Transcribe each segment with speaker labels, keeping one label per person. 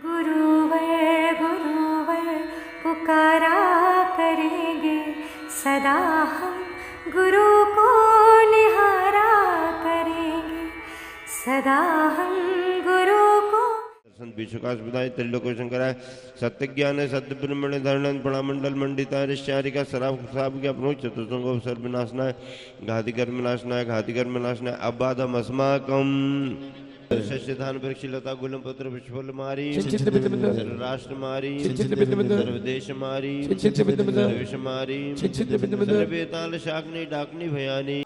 Speaker 1: गुरुवर गुरुवर पुकारा करेंगे सदा हम, गुरु को निहारा करेंगे सदा हम, गुरु को।
Speaker 2: संत विश्वकाश बुधाय त्रिलोक शंकराय सत्य ज्ञान सत्य ब्रह्मण्य धरण प्रणामंडल मंडिताय ऋष्यारिका सराब साब ज्ञा प्रोच चतुर्संगो सर्व विनाशनाय घाति कर्म नाशनाय घाति कर्म नाशनाय अबाधम अस्माकम शस्यधान वृक्षलता गुलम पत्र पुष्पल मारी राष्ट्र मारी सर्वदेश मारी सर्वेश मारी सर्वेताल शाग्नि डाकनी भयानी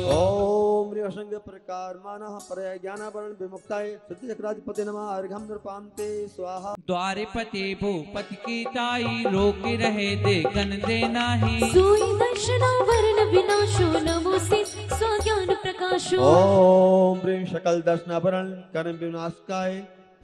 Speaker 3: ओम ह्रीं असंग प्रकार मानः परय ज्ञानावरण विमुक्ताय सत्य चक्राधिपते नमः अर्घ्यं नृपान्ते स्वाहा।
Speaker 4: द्वारपति भूपति की ताई रोक रहे देखन देना ही,
Speaker 5: सोई दर्शनावरण विनाशो नमो सिद्ध स्वज्ञान प्रकाशो।
Speaker 3: ओम ह्रीं सकल दर्शनावरण कर्म विनाशकाय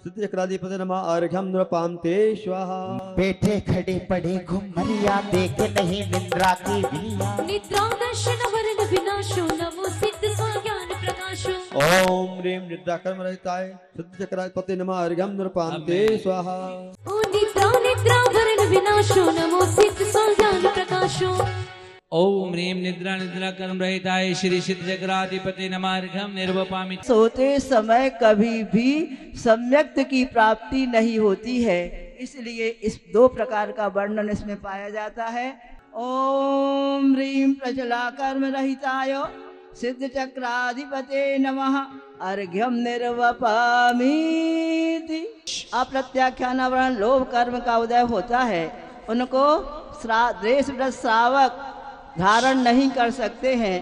Speaker 3: सिद्ध चक्राधिपते नमः अर्घ्यं नृपान्ते स्वाहा।
Speaker 6: बैठे खड़े पड़े घुमरिया देख नहीं निद्रा की बिल्ला,
Speaker 5: निद्रा दर्शनावरण विनाशो नमो सिद्ध स्वज्ञान प्रकाशो।
Speaker 3: ओम ह्रीं निद्रा कर्म रहिताय सिद्ध चक्राधिपते नमः अर्घ्यं नृपान्ते स्वाहा।
Speaker 5: ओ निद्रा निद्रावरण विनाशो नमो सिद्ध स्वज्ञान प्रकाशो।
Speaker 4: ओम ह्रीं निद्रा निद्रा कर्म रहिताय श्री सिद्ध चक्राधिपति नमः अर्घ्यं निर्वपामि।
Speaker 7: सोते समय कभी भी सम्यक्त की प्राप्ति नहीं होती है, इसलिए इस दो प्रकार का वर्णन इसमें पाया जाता है। ओम ह्रीं प्रचला कर्म रहिताय सिद्ध चक्राधिपते नमः अर्घ्यं निर्वपामि। अप्रत्याख्यानावरण लोभ कर्म का उदय होता है, उनको देश व्रत श्रावक धारण नहीं कर सकते हैं।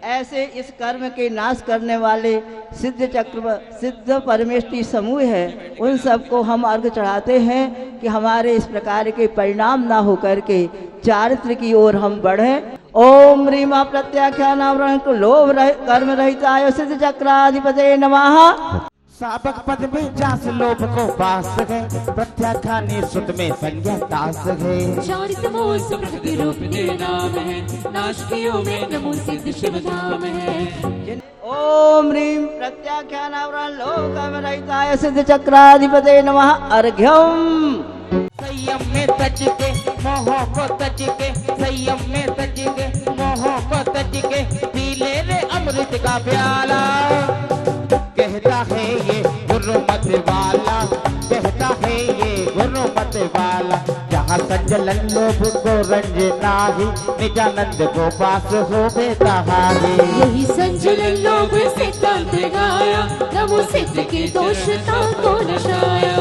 Speaker 7: ऐसे इस कर्म के नाश करने वाले सिद्ध परमेष्टि समूह है, उन सबको हम अर्घ चढ़ाते हैं कि हमारे इस प्रकार के परिणाम ना हो करके चारित्र की ओर हम बढ़ें। ओम ह्रीं प्रत्याख्यानावरण को लोभ कर्म रहिताय सिद्ध चक्राधिपते नमः।
Speaker 6: साबक पद में जास लोभ को पास गए, प्रत्याख्यानी सुत में संज्ञा दास गए।
Speaker 5: चारित मोह प्रकृति रूप दे नाम है, नाश कियो में नमो सिद्ध शिव धाम है।
Speaker 7: ओम ह्रीं प्रत्याख्यानावरण लोभ कर्म रहिताय सिद्ध चक्राधिपते नमः अर्घ्यं।
Speaker 6: संयम में तज के मोह को तज के, संयम में तज के मोह को तज के, पी ले रे अमृत का प्याला। कहता है ये गुरुमत वाला, कहता है ये गुरुमत वाला। जहाँ संजलन लोभ को रंज नाही, निजानंद को पास हो बेतहारी।
Speaker 5: यही संजलन लोभ से तंत गाया, नमो सिद्ध के दोषता को नशाया।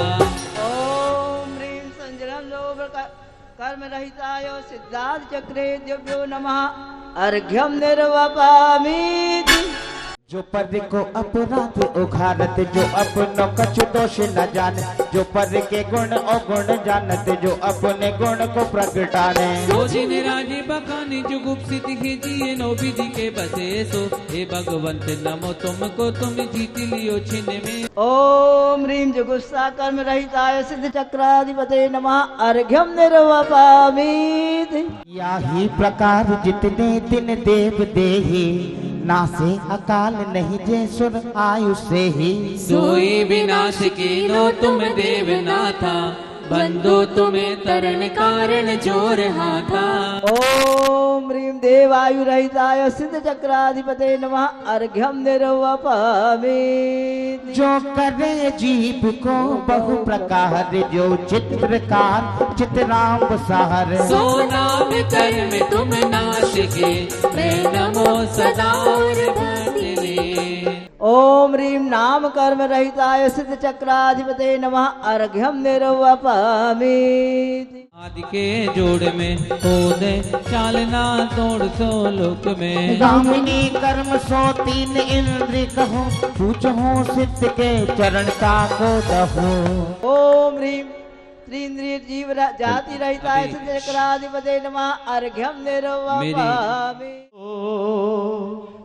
Speaker 7: ओम ह्रीं संजलन लोभ कर्म रहिताय सिद्धार्थ चक्रे दिव्यो नमः अर्घ्यं निर्वपामि।
Speaker 6: जो पर को अपराध उखाड़त, जो अपनों कछु दोष न जाने, जो पर के गुण अवगुण जानत, जो अपने गुण को प्रगटाने।
Speaker 4: सोची निराजी बखानी जो गुप्सित ही जिए नो विधि के बसे सो, हे भगवंत नमो तुमको तुम जीत लियो छिन में।
Speaker 7: ओम ह्रीं जुगुप्सा कर्म रहिताय सिद्ध चक्राधिपते नमः अर्घ्यं निर्वपामि।
Speaker 6: याही प्रकार जितने दिन देव देहि, नासे अकाल नहीं जे सुर आयु से ही।
Speaker 4: सोई विनाश कीनो तुम देव नाथा, बंदो तुम्हें तरण कारण जोर हाथा।
Speaker 7: ओम ह्रीं देवायु रहिताय सिद्ध चक्राधिपते नमः अर्घ्यं निर्वपामि।
Speaker 6: जो करे जीव को बहु प्रकार, जो चित्रकार चित्रांब सार।
Speaker 4: सो नाम कर्म तुम नाश के, मैं नमो सदा और भजने।
Speaker 7: ओम ह्रीं नाम कर्म रहिताय सिद्ध चक्राधिपते नमः अर्घ्यं निर्वपामि।
Speaker 4: आदि के जोड़ में होदे चालना तोड़ सो लोक में।
Speaker 6: गामिनी कर्म सो तीन इंद्रिय कहो, पूछो सिद्ध के चरण का को दहो।
Speaker 7: ओम ह्रीं त्रिंद्रिय जीव जाति रहिताय सिद्ध चक्राधिपते नमः अर्घ्यं निर्वपामि।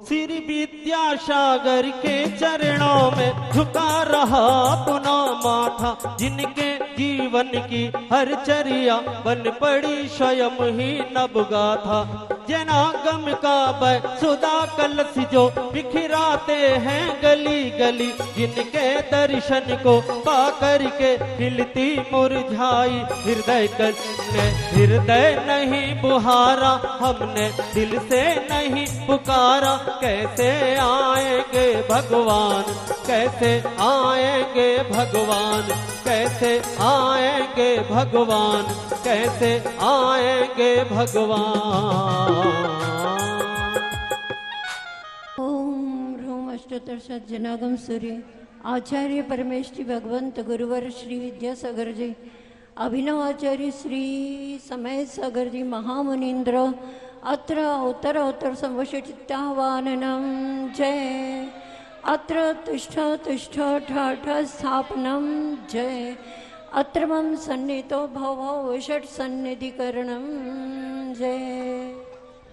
Speaker 8: श्री विद्यासागर के चरणों में झुका रहा अपना माथा, जिनके जीवन की हर चर्या बन पड़ी स्वयं ही नव गाथा। जनागम का सुधा कलश जो बिखराते हैं गली गली, जिनके दर्शन को पा करके खिलती मुरझाई हृदय ने हृदय नहीं बुहारा, हमने दिल से नहीं पुकारा। कैसे आएंगे भगवान, कैसे आएंगे भगवान, कैसे आएंगे भगवान, कैसे आएंगे भगवान।
Speaker 9: ओम ह्रूम अष्टोत्तर जनागम सूर्य आचार्य परमेष्टि भगवंत गुरुवर श्री विद्यासागर जी, अभिनव आचार्य श्री समय सागर जी महामुनीन्द्र अत्र उत्तर उत्तर संवशचित्ताह्वाननं जय, अत्र तिष्ठ तिष्ठ ठाठ स्थापनं जय, अत्र मम सन्नितो भव विषट सन्निधिकरणं जय।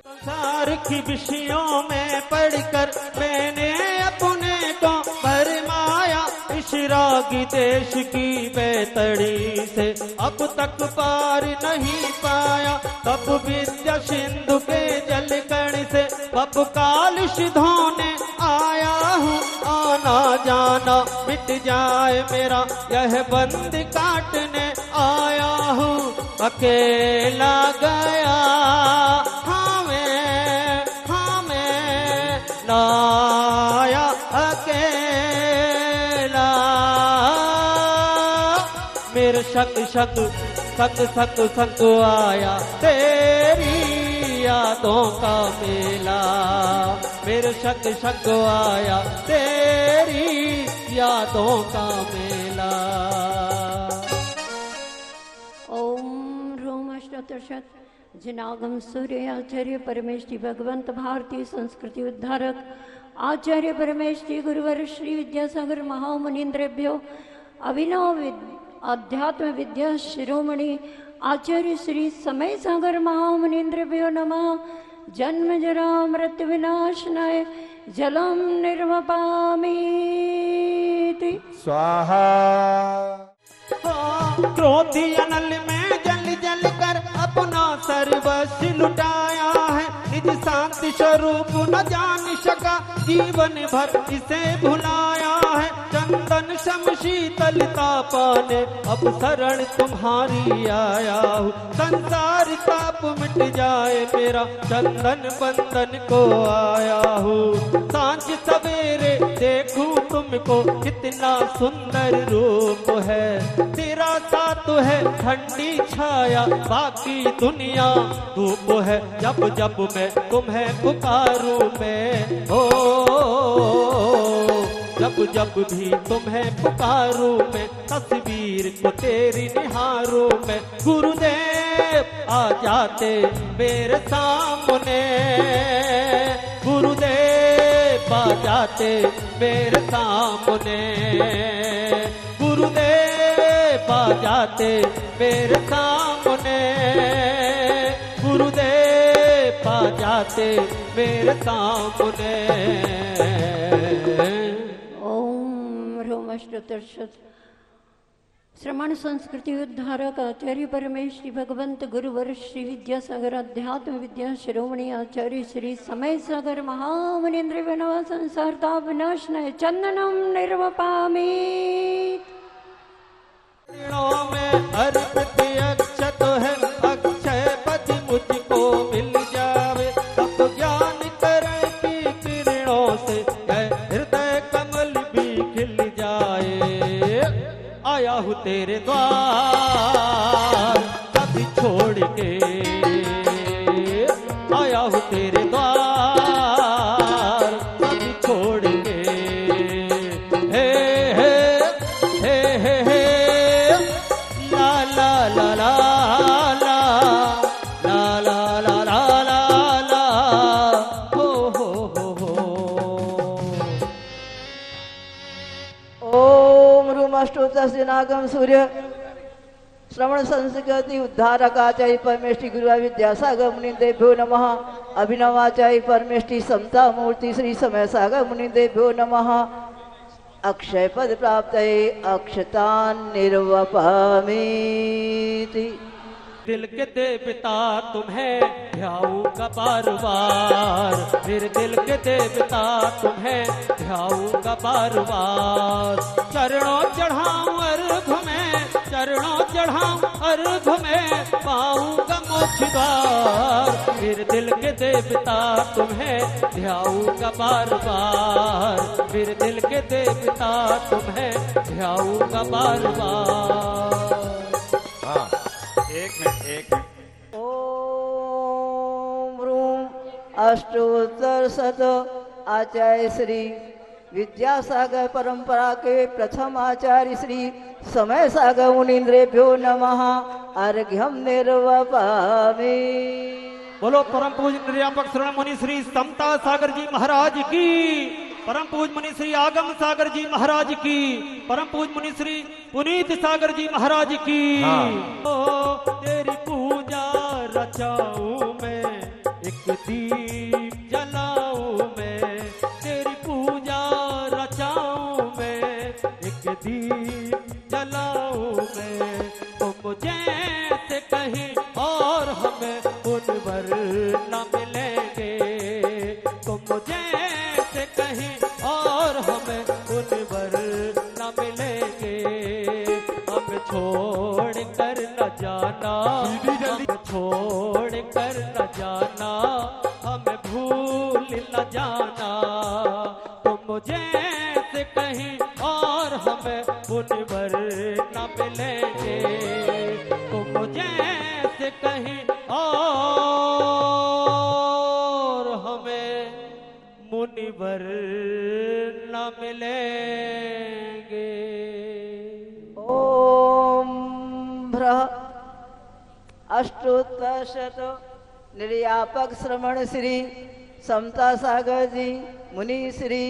Speaker 8: संसार की विषयों में पढ़कर मैंने अपने को भरमाया, इस रागी देश की बेतड़ी से अब तक पार नहीं पाया। तब विद्या सिंधु के जलकण से अब कालिश धोने आया हूँ, आना जाना मिट जाए मेरा यह बंद काटने आया हूँ। अकेला गया आया अकेला, मेरे शक शक सक सक सक आया तेरी यादों का मेला, मेरे शक शक आया तेरी यादों का मेला।
Speaker 9: ओम ह्रूम अष्टोत्तर जनागम सूर्य आचार्य परमेष्टि भगवंत भारतीय संस्कृति उद्धारक आचार्य परमेष्टि गुरुवर श्री विद्यासागर महामुनीन्द्रेभ्यो अभिनव अध्यात्म विद्या शिरोमणि आचार्य श्री समय सागर महामुनीन्द्रेभ्यो नमः। जन्म जरा मृत्यु विनाशनाय जलम निर्वपामि
Speaker 3: स्वाहा।
Speaker 8: क्रोधी अनल में जल जल कर अपना सर्वस्व लुटाया है, निज शांति स्वरूप न जान सका जीवन भर इसे भुलाया है। चंदन सम शीतलता पाने अब शरण तुम्हारी आया हूँ, संसार ताप मिट जाए मेरा चंदन बंधन को आया हूँ। सांझ सवेरे देखूं तुमको कितना सुंदर रूप है, तेरा साथ है ठंडी छाया बाकी दुनिया धूप है। जब जब मैं तुम्हें पुकारूं मैं हो, जब जब भी तुम्हें पुकारूं मैं तस्वीर को तेरी निहारूं मैं। गुरुदेव आ जाते मेरे सामने, गुरुदेव आ जाते मेरे सामने, गुरुदेव आ जाते मेरे सामने, गुरुदेव आ जाते मेरे सामने।
Speaker 9: ओम ह्रूम अष्टोत्तर श्रमण संस्कृति उद्धारक आचार्य परमेष्टि भगवंत गुरुवर श्री विद्यासागर अध्यात्म विद्या शिरोमणि आचार्य श्री समय सागर महामुनीन्द्र विनव संसार ताप विनाशनाय चंदनम निर्वपामि।
Speaker 8: में अर्पित अक्षत है अक्षय पद मुझको मिल जावे, तब ज्ञान करण की किरणों से हृदय कमल भी खिल जाए। आया हूँ तेरे द्वार कभी छोड़ के, आया हूँ तेरे द्वार कभी छोड़ के। हे हे हे हे हे ला ला ला ला ला ला ला ला ला ला ला हो हो।
Speaker 7: ओम रूमष्टोत्तर दिनागम सूर्य श्रवण संस्कृति उद्धारकाचार्य परमेष्टि गुरु विद्यासागर मुनिदेभ्यो नमः। अभिनवाचार्य परमेष्टि समता मूर्ति श्री समय सागर मुनिदेभ्यो नमः। अक्षय पद प्राप्त अक्षतान निर्वपामि।
Speaker 8: दिल के देवता तुम्हें ध्याऊंगा बार बार, मेरे दिल के देवता तुम्हें ध्याऊंगा बार बार। चरणों चढ़ाऊं अर्घ में, चरणों चढ़ाऊं अर्घ में, पाऊंगा मोक्ष द्वार। मेरे दिल के देवता तुम्हें ध्याऊंगा बार बार, मेरे दिल के देवता तुम्हें ध्याऊंगा बार बार। हाँ, एक मिनट।
Speaker 7: ओम रूम अष्टोत्तर शत आचार्य श्री विद्यासागर परंपरा के प्रथम आचार्य श्री समय सागर मुनीन्द्रेभ्यो नमः। अर्घ्यम निर्वपामि।
Speaker 8: बोलो परम पूज्य निर्यापक श्रवण मुनि श्री समता सागर जी महाराज की, परम पूज्य मुनि श्री आगम सागर जी महाराज की, परम पूज्य मुनि श्री पुनीत सागर जी महाराज की। ओ तेरी पूजा रचाऊं मैं, एक दीप जलाऊं मैं, तेरी पूजा रचाऊं मैं, एक दीप जलाऊं मैं। तो मुझे से कहीं और हमें उनवर न मिलेंगे, तो मुझे से कहीं और हमें उनवर न मिलेंगे। हम छोड़ कर न जाना, हम छोड़ कर न जाना, हमें भूल न जाना। तो मुझे से कहीं और हमें उनवर न मिलेंगे, तो मुझे से कहीं और हमें मुनिवर न मिलेंगे।
Speaker 7: ओम भ्रः अष्टोत्तर शत निर्यापक श्रवण श्री समता सागर जी मुनि श्री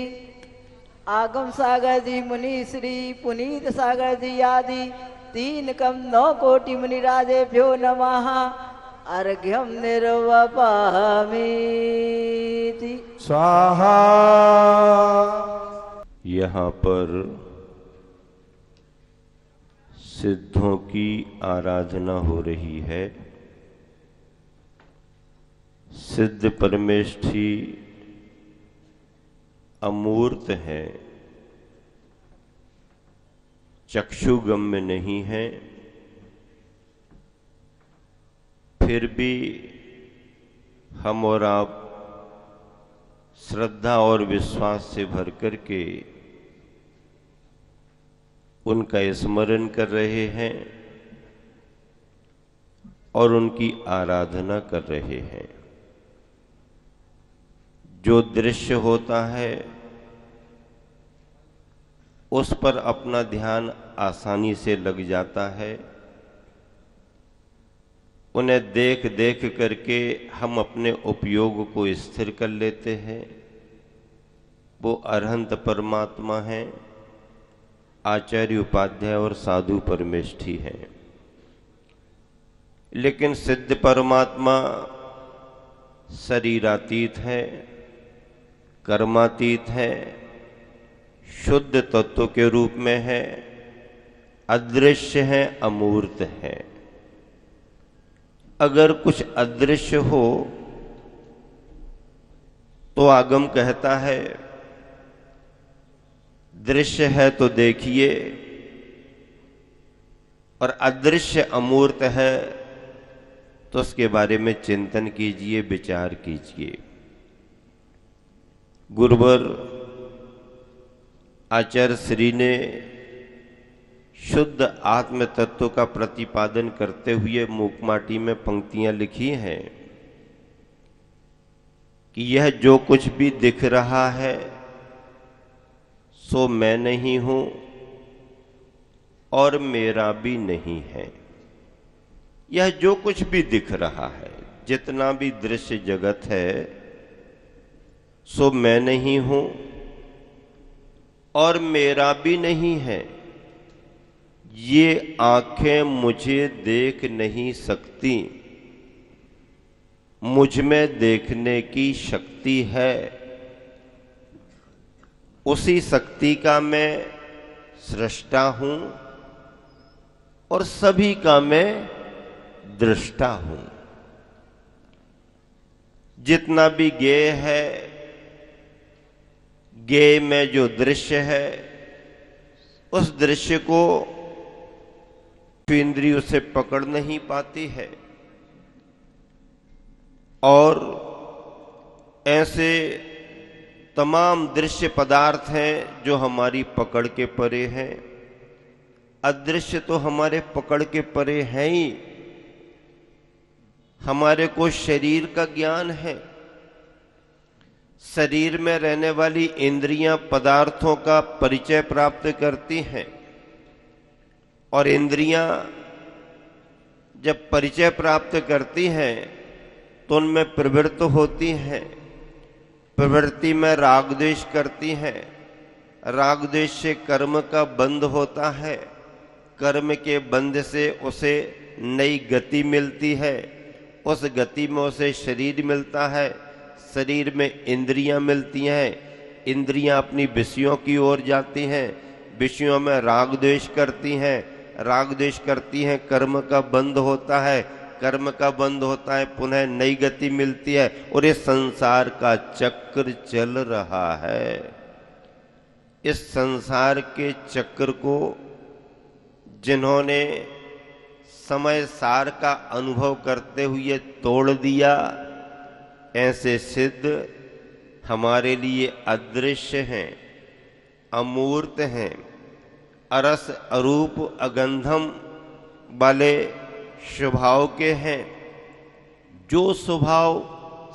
Speaker 7: आगम सागर जी मुनि श्री पुनीत सागर जी आदि 3 कम 9 कोटि मुनिराजेभ्यो नमः। अर्घ्यम निर्वपामि।
Speaker 2: स्वाहा। यहाँ पर सिद्धों की आराधना हो रही है। सिद्ध परमेष्ठी अमूर्त है, चक्षुगम्य नहीं है, फिर भी हम और आप श्रद्धा और विश्वास से भर करके उनका स्मरण कर रहे हैं और उनकी आराधना कर रहे हैं। जो दृश्य होता है उस पर अपना ध्यान आसानी से लग जाता है। उन्हें देख देख करके हम अपने उपयोग को स्थिर कर लेते हैं। वो अरहंत परमात्मा हैं, आचार्य उपाध्याय और साधु परमेष्ठी हैं। लेकिन सिद्ध परमात्मा शरीरातीत है, कर्मातीत है, शुद्ध तत्व के रूप में है, अदृश्य है, अमूर्त है। अगर कुछ अदृश्य हो तो आगम कहता है दृश्य है तो देखिए, और अदृश्य अमूर्त है तो उसके बारे में चिंतन कीजिए, विचार कीजिए। गुरुवर आचार्य श्री ने शुद्ध आत्म तत्व का प्रतिपादन करते हुए मूकमाटी में पंक्तियां लिखी हैं कि यह जो कुछ भी दिख रहा है सो मैं नहीं हूं और मेरा भी नहीं है। यह जो कुछ भी दिख रहा है, जितना भी दृश्य जगत है, सो मैं नहीं हूं और मेरा भी नहीं है। ये आंखें मुझे देख नहीं सकती, मुझ में देखने की शक्ति है। उसी शक्ति का मैं सृष्टा हूं और सभी का मैं दृष्टा हूं। जितना भी ज्ञेय है, ज्ञेय में जो दृश्य है, उस दृश्य को इंद्रिय उसे पकड़ नहीं पाती है। और ऐसे तमाम दृश्य पदार्थ हैं जो हमारी पकड़ के परे हैं। अदृश्य तो हमारे पकड़ के परे हैं ही। हमारे को शरीर का ज्ञान है। शरीर में रहने वाली इंद्रियां पदार्थों का परिचय प्राप्त करती हैं, और इंद्रियां जब परिचय प्राप्त करती हैं तो उनमें प्रवृत्त होती हैं। प्रवृत्ति में राग द्वेष करती हैं। राग द्वेष से कर्म का बंध होता है। कर्म के बंध से उसे नई गति मिलती है। उस गति में उसे शरीर मिलता है। शरीर में इंद्रियां मिलती हैं। इंद्रियां अपनी विषयों की ओर जाती हैं। विषयों में राग द्वेष करती हैं। राग द्वेष करती हैं, कर्म का बंध होता है। कर्म का बंध होता है, पुनः नई गति मिलती है, और ये संसार का चक्र चल रहा है। इस संसार के चक्र को जिन्होंने समय सार का अनुभव करते हुए तोड़ दिया, ऐसे सिद्ध हमारे लिए अदृश्य हैं, अमूर्त हैं, अरस अरूप अगंधम वाले स्वभाव के हैं। जो स्वभाव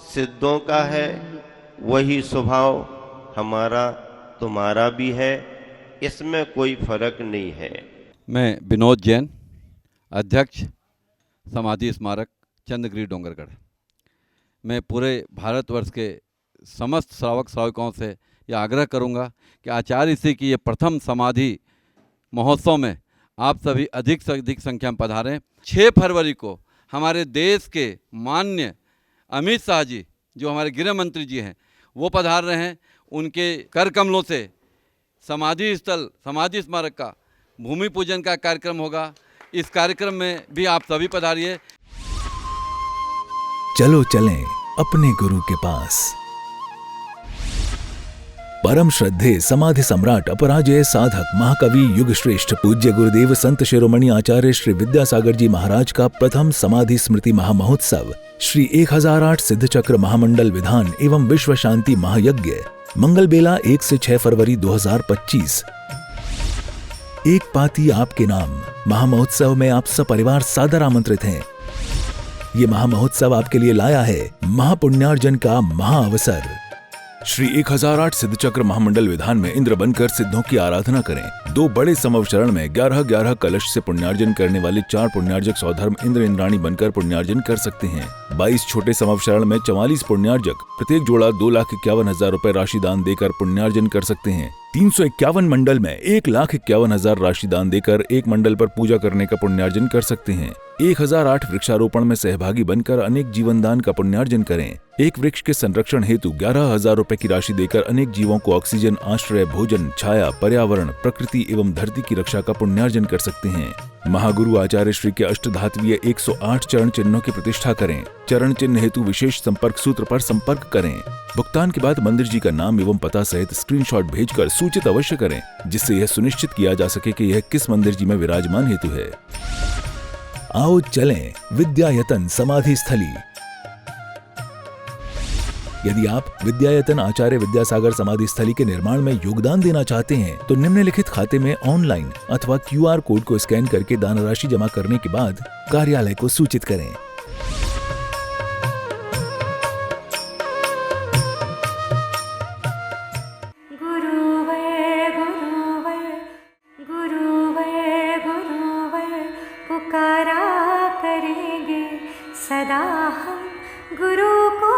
Speaker 2: सिद्धों का है वही स्वभाव हमारा तुम्हारा भी है। इसमें कोई फर्क नहीं है।
Speaker 10: मैं विनोद जैन, अध्यक्ष समाधि स्मारक चंद्रगिरी डोंगरगढ़। मैं पूरे भारतवर्ष के समस्त श्रावक श्राविकाओं से यह आग्रह करूंगा कि आचार्य श्री की ये प्रथम समाधि महोत्सव में आप सभी अधिक से अधिक संख्या में पधारें। 6 फरवरी को हमारे देश के माननीय अमित शाह जी, जो हमारे गृह मंत्री जी हैं, वो पधार रहे हैं। उनके कर कमलों से समाधि स्थल समाधि स्मारक का भूमि पूजन का कार्यक्रम होगा। इस कार्यक्रम में भी आप सभी पधारिए।
Speaker 11: चलो चलें अपने गुरु के पास। परम श्रद्धेय समाधि सम्राट अपराजय साधक महाकवि युग श्रेष्ठ पूज्य गुरुदेव संत शिरोमणि आचार्य श्री विद्यासागर जी महाराज का प्रथम समाधि स्मृति महामहोत्सव श्री 1008 सिद्ध चक्र महामंडल विधान एवं विश्व शांति महायज्ञ मंगल बेला 1 से 6 फरवरी 2025। एक पाती आपके नाम महामहोत्सव में आप सपरिवार सादर आमंत्रित हैं। ये महामहोत्सव आपके लिए लाया है महापुण्यार्जन का महाअवसर। श्री 1008 सिद्ध चक्र महामंडल विधान में इंद्र बनकर सिद्धों की आराधना करें। 2 बड़े समवचरण में 11-11 कलश से पुण्यार्जन करने वाले 4 पुण्यार्जक सौधर्म इंद्र इंद्राणी बनकर पुण्यार्जन कर सकते हैं। 22 छोटे समवचरण में 44 पुण्यार्जक प्रत्येक जोड़ा 2,51,000 रुपए राशि दान देकर पुण्यार्जन कर सकते हैं। 351 मंडल में 1,51,000 राशि दान देकर एक मंडल पर पूजा करने का पुण्यार्जन कर सकते हैं। 1008 वृक्षारोपण में सहभागी बनकर अनेक जीवन दान का पुण्यार्जन करें। एक वृक्ष के संरक्षण हेतु 11,000 रुपए की राशि देकर अनेक जीवों को ऑक्सीजन, आश्रय, भोजन, छाया, पर्यावरण, प्रकृति एवं धरती की रक्षा का पुण्यार्जन कर सकते हैं। महागुरु आचार्य श्री के अष्टधात्वीय 108 चरण चिन्हों की प्रतिष्ठा करें। चरण चिन्ह हेतु विशेष संपर्क सूत्र पर संपर्क करें। भुगतान के बाद मंदिर जी का नाम एवं पता सहित स्क्रीनशॉट भेजकर सूचित अवश्य करें, जिससे यह सुनिश्चित किया जा सके कि यह किस मंदिर जी में विराजमान हेतु है। आओ चलें विद्यायतन समाधि स्थली। यदि आप विद्यायतन आचार्य विद्यासागर समाधि स्थली के निर्माण में योगदान देना चाहते हैं तो निम्नलिखित खाते में ऑनलाइन अथवा QR कोड को स्कैन करके दान राशि जमा करने के बाद कार्यालय को सूचित करें।
Speaker 1: पुकारा करेंगे सदा हम गुरु को